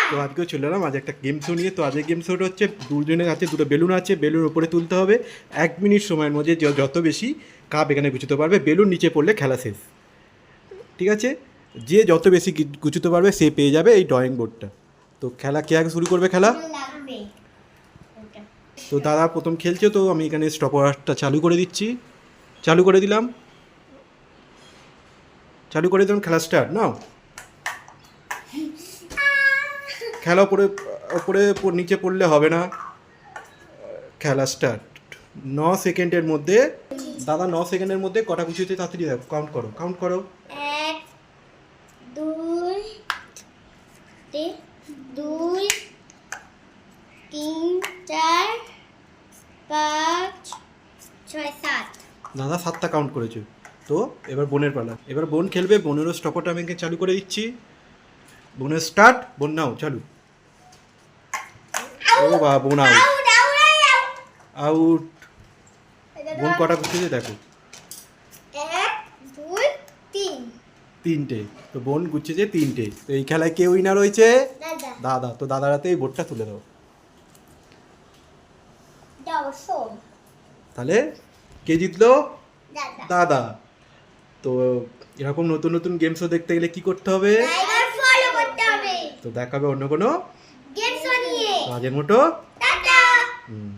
তো আজকেও চলে এলাম আজ একটা গেম শো নিয়ে। তো আজকের গেম শোটা হচ্ছে দুজনের কাছে দুটো বেলুন আছে, বেলুন উপরে তুলতে হবে 1 মিনিট সময়ের মধ্যে। যত বেশি কাপ এখানে গুছোতে পারবে, বেলুন নিচে পড়লে খেলা শেষ। ঠিক আছে, যে যত বেশি গুছোতে পারবে সে পেয়ে যাবে এই ড্রয়িং বোর্ডটা। তো খেলা কে আগে শুরু করবে খেলা? তো দাদা প্রথম খেলছে, তো আমি এখানে স্টপওয়াচটা চালু করে দিচ্ছি। চালু করে দিলাম, চালু করে দিলাম। খেলা স্টার্ট নাও। খেলা ওপরে ওপরে নিচে পড়লে হবে না। খেলা স্টার্ট। 9 সেকেন্ডের মধ্যে দাদা 9 সেকেন্ডের মধ্যে কটা গুছিয়েছে তাড়াতাড়ি দেখো, কাউন্ট করো, কাউন্ট করো। 1 2 2 3 4 5 6 7। দাদা 7টা কাউন্ট করেছে। তো এবার বোনের পালা, এবার বোন খেলবে। বোনেরও স্টপারটা আমি চালু করে দিচ্ছি। বোনের স্টার্ট, বোন নাও চালু। ও বা বোন আউট, আউট। বোন কটা গুছিয়েছে দেখো, 1 2 3। 3টে। তো বোন গুছিয়েছে 3টে। তো এই খেলায় কে উইনার হয়েছে? দাদা দাদা। তো দাদার হাতে এই বোর্ডটা তুলে দাও। দাও সোম। তাহলে কে জিতলো? দাদা দাদা। তো এরকম নতুন নতুন গেম শো দেখতে গেলে কি করতে হবে? লাইক ফলো করতে হবে। তো দেখাবে অন্য কোনো গেম শো নিয়ে। কাজের মতো। টাটা। হুম।